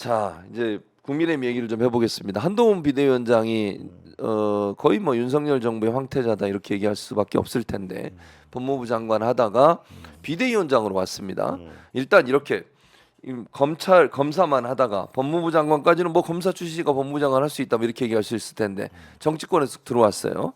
자, 이제 국민의힘 얘기를 좀 해보겠습니다. 한동훈 비대위원장이 거의 뭐 윤석열 정부의 황태자다 이렇게 얘기할 수밖에 없을 텐데 법무부 장관 하다가 비대위원장으로 왔습니다. 일단 이렇게 검찰 검사만 하다가 법무부 장관까지는 뭐 검사 출신이가 법무부 장관 할 수 있다 뭐 이렇게 얘기할 수 있을 텐데 정치권에서 들어왔어요.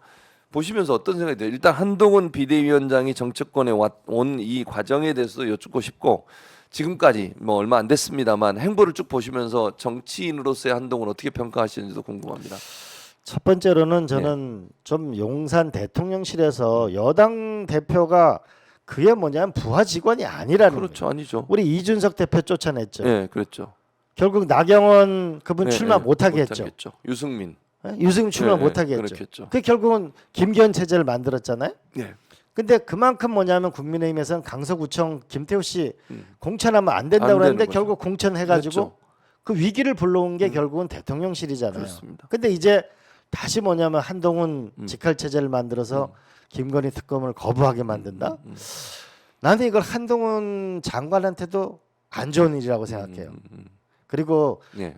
보시면서 어떤 생각이 들어요? 일단 한동훈 비대위원장이 정치권에 온 이 과정에 대해서도 여쭙고 싶고 지금까지 뭐 얼마 안 됐습니다만 행보를 쭉 보시면서 정치인으로서의 한동훈 어떻게 평가하시는지도 궁금합니다. 첫 번째로는 저는 좀 용산 대통령실에서 여당 대표가 그게 뭐냐면 부하 직원이 아니라는 그렇죠, 거예요. 아니죠. 우리 이준석 대표 쫓아냈죠. 네, 그랬죠. 결국 나경원 그분 네, 출마 네, 못하게 했죠. 못하겠죠. 유승민. 유승민 출마 네, 못하게 했죠. 그렇겠죠. 그 결국은 김기현 체제를 만들었잖아요. 네. 근데 그만큼 뭐냐면 국민의힘에서는 강서구청 김태우 씨 공천하면 안 된다고 안 그랬는데 되는 결국 공천해가지고 그렇죠. 그 위기를 불러온 게 결국은 대통령실이잖아요. 그렇습니다. 근데 이제 다시 뭐냐면 한동훈 직할 체제를 만들어서 김건희 특검을 거부하게 만든다. 나는 이걸 한동훈 장관한테도 안 좋은 일이라고 생각해요. 그리고 네.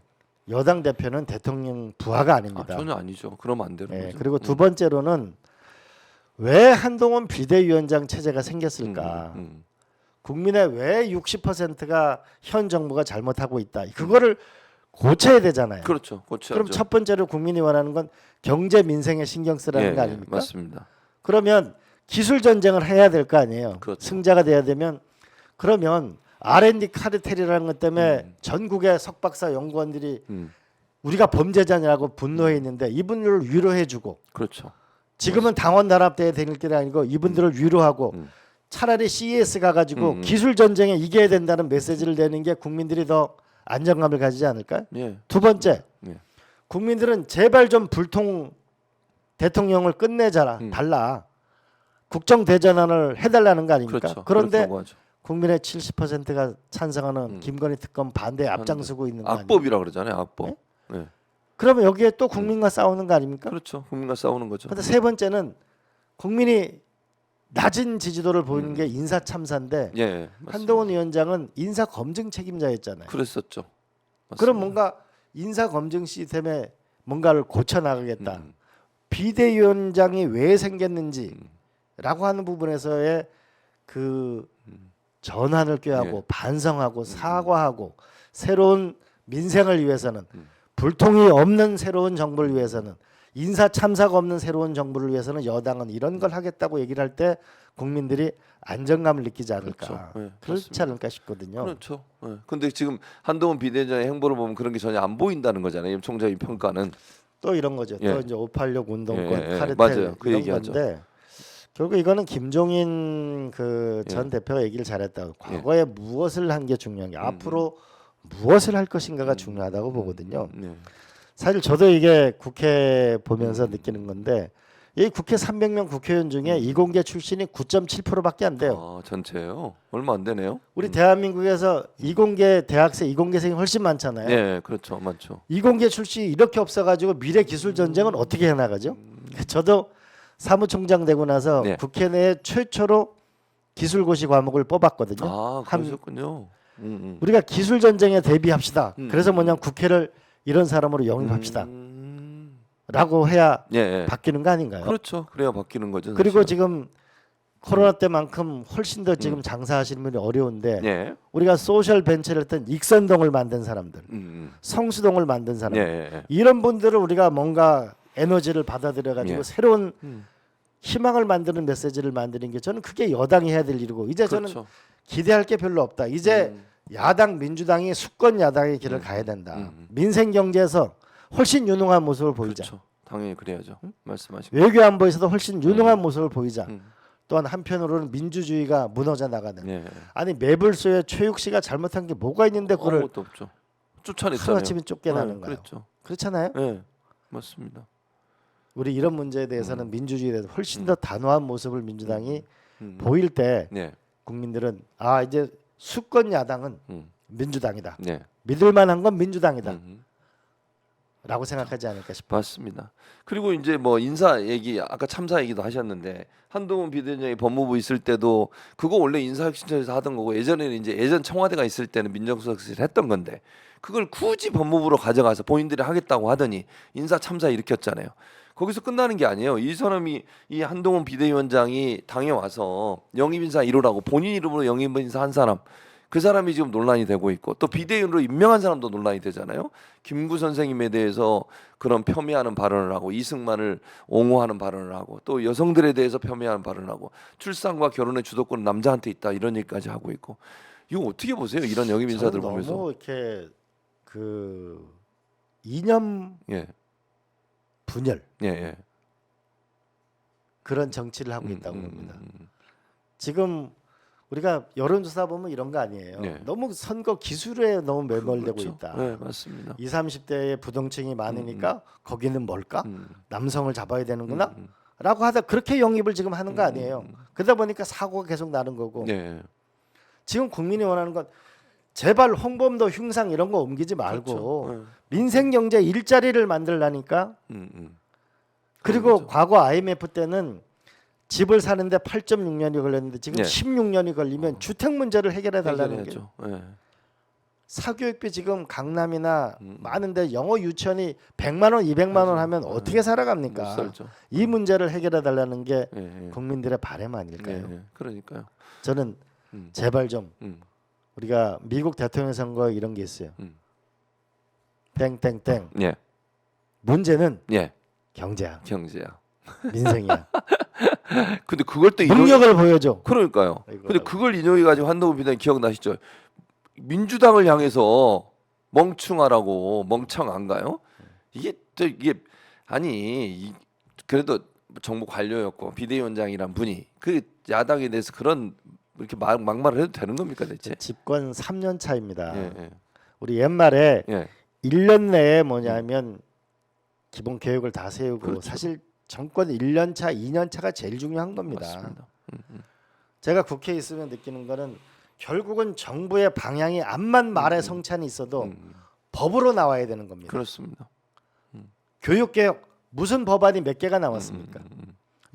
여당 대표는 대통령 부하가 아닙니다. 전혀 아니죠. 그러면 안 되는 네, 거죠. 그리고 두 번째로는 왜 한동훈 비대위원장 체제가 생겼을까? 국민의 왜 60%가 현 정부가 잘못하고 있다. 그거를 고쳐야 되잖아요. 그렇죠. 고쳐야죠. 그럼 첫 번째로 국민이 원하는 건 경제 민생에 신경 쓰라는 거 아닙니까? 맞습니다. 그러면 기술 전쟁을 해야 될 거 아니에요. 그렇죠. 승자가 돼야 되면 그러면 R&D 카르텔이라는 것 때문에 전국의 석박사 연구원들이 우리가 범죄자냐고 분노했는데 이분들을 위로해주고 그렇죠. 지금은 당원 단합대회 다닐 게 아니고 이분들을 위로하고 차라리 CES 가가지고 기술 전쟁에 이겨야 된다는 메시지를 내는 게 국민들이 더 안정감을 가지지 않을까요? 예. 두 번째, 예. 국민들은 제발 좀 불통 대통령을 끝내자라 달라 국정 대전환을 해달라는 거 아닙니까? 그렇죠. 그런데 그렇다고 하죠. 국민의 70%가 찬성하는 김건희 특검 반대에 앞장서고 있는 거 아닙니까? 악법이라 그러잖아요. 악법. 네? 네. 그러면 여기에 또 국민과 싸우는 거 아닙니까? 그렇죠. 국민과 싸우는 거죠. 근데 세 번째는 국민이 낮은 지지도를 보이는 게 인사 참사인데 예, 맞습니다. 한동훈 위원장은 인사 검증 책임자였잖아요. 그랬었죠. 맞습니다. 그럼 뭔가 인사 검증 시스템에 뭔가를 고쳐 나가겠다. 비대위원장이 왜 생겼는지라고 하는 부분에서의 그 전환을 꾀하고 예. 반성하고 사과하고 새로운 민생을 위해서는 불통이 없는 새로운 정부를 위해서는 인사 참사가 없는 새로운 정부를 위해서는 여당은 이런 걸 하겠다고 얘기를 할 때 국민들이 안정감을 느끼지 않을까. 그렇죠. 예, 그렇지 맞습니다. 않을까 싶거든요. 그렇죠. 예. 근데 지금 한동훈 비대위원장의 행보를 보면 그런 게 전혀 안 보인다는 거잖아요. 임 총장의 평가는. 또 이런 거죠. 예. 또 이제 586 운동권, 예, 예, 카르텔 맞아요. 그 이런 얘기하죠. 건데 결국 이거는 김종인 그 전 대표가 얘기를 잘했다. 과거에 무엇을 한 게 중요한 게 앞으로 무엇을 할 것인가가 중요하다고 보거든요. 네. 사실 저도 이게 국회 보면서 느끼는 건데 이 국회 300명 국회의원 중에 이공계 출신이 9.7%밖에 안 돼요. 아, 전체요? 얼마 안 되네요. 우리 대한민국에서 이공계 대학생 이공계생이 훨씬 많잖아요. 네, 그렇죠. 많죠. 이공계 출신이 이렇게 없어가지고 미래 기술 전쟁은 어떻게 해나가죠? 저도 사무총장 되고 나서 네. 국회 내에 최초로 기술고시 과목을 뽑았거든요. 아, 한- 그러셨군요. 우리가 기술 전쟁에 대비합시다. 음. 그래서 뭐냐면 국회를 이런 사람으로 영입합시다. 음. 라고 해야 예, 예. 바뀌는 거 아닌가요? 그렇죠. 그래야 바뀌는 거죠. 그리고 사실은. 지금 코로나 때만큼 훨씬 더 지금 장사하시는 분이 어려운데 예. 우리가 소셜 벤처를 했던 익선동을 만든 사람들, 성수동을 만든 사람, 예, 예. 이런 분들을 우리가 뭔가 에너지를 받아들여 가지고 예. 새로운 희망을 만드는 메시지를 만드는 게 저는 그게 여당이 해야 될 일이고 이제 저는 그렇죠. 기대할 게 별로 없다. 이제 야당 민주당이 수권 야당의 길을 가야 된다. 민생 경제에서 훨씬 유능한 모습을 보이자. 그렇죠. 당연히 그래야죠. 말씀하신 외교 안보에서도 훨씬 유능한 모습을 보이자. 음. 또한 한편으로는 민주주의가 무너져 나가는. 예. 아니 매불소에 최욱 씨가 잘못한 게 뭐가 있는데 그걸 아무것도 없죠. 쫓아냈잖아요. 하루아침에 쫓겨나는 거예요. 그랬죠. 그렇잖아요. 예. 맞습니다. 우리 이런 문제에 대해서는 민주주의에 대해서 훨씬 더 단호한 모습을 민주당이 보일 때 네. 국민들은 아 이제 수권 야당은 음. 민주당이다. 네. 믿을 만한 건 민주당이다. 라고 생각하지 않을까 싶어요. 맞습니다. 그리고 이제 뭐 인사 얘기 아까 참사 얘기도 하셨는데 한동훈 비대위원장이 법무부 있을 때도 그거 원래 인사혁신처에서 하던 거고 예전에는 이제 예전 청와대가 있을 때는 민정수석실을 했던 건데 그걸 굳이 법무부로 가져가서 본인들이 하겠다고 하더니 인사 참사 일으켰잖아요. 거기서 끝나는 게 아니에요. 이 사람이 이 한동훈 비대위원장이 당에 와서 영입인사 1호라고 본인 이름으로 영입인사 한 사람 그 사람이 지금 논란이 되고 있고 또 비대위원으로 임명한 사람도 논란이 되잖아요. 김구 선생님에 대해서 그런 폄훼하는 발언을 하고 이승만을 옹호하는 발언을 하고 또 여성들에 대해서 폄훼하는 발언을 하고 출산과 결혼의 주도권은 남자한테 있다 이런 얘기까지 하고 있고 이거 어떻게 보세요? 이런 영입 인사들 저는 보면서 너무 이렇게 그 이념 예, 분열 예, 예. 그런 정치를 하고 있다고 봅니다. 지금 우리가 여론조사 보면 이런 거 아니에요. 네. 너무 선거 기술에 너무 매몰되고 그렇죠. 있다. 네, 맞습니다. 20, 30대의 부동층이 많으니까 거기는 뭘까? 음, 남성을 잡아야 되는구나. 음, 라고 하다 그렇게 영입을 지금 하는 거 아니에요. 그러다 보니까 사고가 계속 나는 거고. 네, 지금 국민이 원하는 건 제발 홍범도 흉상 이런 거 옮기지 말고 그렇죠. 민생 경제 일자리를 만들라니까. 그리고 그렇죠. 과거 IMF 때는 집을 사는데 8.6년이 걸렸는데 지금 네. 16년이 걸리면 주택 문제를 해결해 달라는 게 해결해야죠. 예. 사교육비 지금 강남이나 많은데 영어 유치원이 100만 원, 200만 원 하면 어떻게 못 살아갑니까? 살죠. 이 문제를 해결해 달라는 게 예, 예. 국민들의 바람 아닐까요? 예, 예. 그러니까요. 저는 음. 제발 좀 음, 우리가 미국 대통령 선거에 이런 게 있어요. 음. 땡땡땡. 예, 문제는 예. 경제야, 경제야. 민생이야. 근데 그걸 또 능력을 보여줘. 그러니까요. 이거라고. 근데 그걸 인용해 가지고 한동훈 비대위 기억나시죠? 민주당을 향해서 멍충하라고 멍청한가요? 이게 아니 그래도 정부 관료였고 비대위원장이란 분이 그 야당에 대해서 그런 이렇게 막말을 해도 되는 겁니까 대체? 집권 3년 차입니다. 예, 예, 우리 옛말에 예. 1년 내에 뭐냐면 기본 계획을 다 세우고 그렇죠. 사실 정권 1년 차, 2년 차가 제일 중요한 겁니다. 맞습니다. 제가 국회에 있으면 느끼는 거는 결국은 정부의 방향이 암만 말에 성찬이 있어도 법으로 나와야 되는 겁니다. 그렇습니다. 교육 개혁 무슨 법안이 몇 개가 나왔습니까?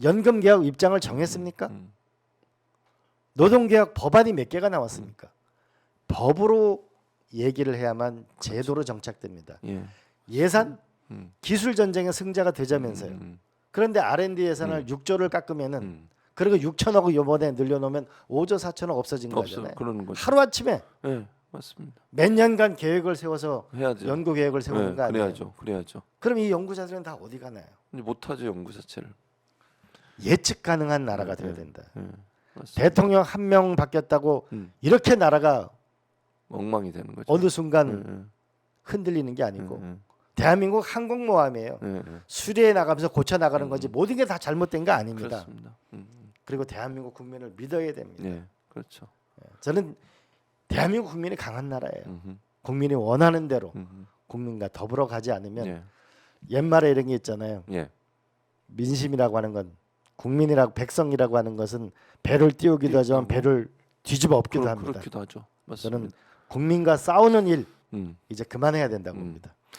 연금 개혁 입장을 정했습니까? 노동 개혁 법안이 몇 개가 나왔습니까? 법으로 얘기를 해야만 제도로 정착됩니다. 예. 예산 음. 기술 전쟁의 승자가 되자면서요. 그런데 R&D 예산을 6조를 깎으면은 그리고 6천억 이번에 늘려놓으면 5조 4천억 없어진 없어 거잖아요. 그러는 거죠. 하루 아침에 예, 맞습니다. 몇 년간 계획을 세워서 해야죠. 연구 계획을 세우는 예, 거 아니에요? 그래야죠. 그럼 이 연구자들은 다 어디 가나요? 근데 못하죠 연구 자체를. 예측 가능한 나라가 돼야 된다. 예, 맞습니다. 대통령 한 명 바뀌었다고 음. 이렇게 나라가 엉망이 되는 거죠. 어느 순간 예, 흔들리는 게 아니고 예, 대한민국 항공모함이에요. 예, 예. 수리해 나가면서 고쳐 나가는 거지 모든 게 다 잘못된 거 아닙니다. 그렇습니다. 그리고 대한민국 국민을 믿어야 됩니다. 예, 그렇죠. 저는 대한민국 국민이 강한 나라예요. 음흠, 국민이 원하는 대로 음흠. 국민과 더불어 가지 않으면 예, 옛말에 이런 게 있잖아요. 예, 민심이라고 하는 건 국민이라고 백성이라고 하는 것은 배를 띄우기도 하지만 배를 뒤집어 엎기도 합니다. 그렇기도 하죠. 맞습니다. 저는 국민과 싸우는 일 음. 이제 그만해야 된다고 봅니다.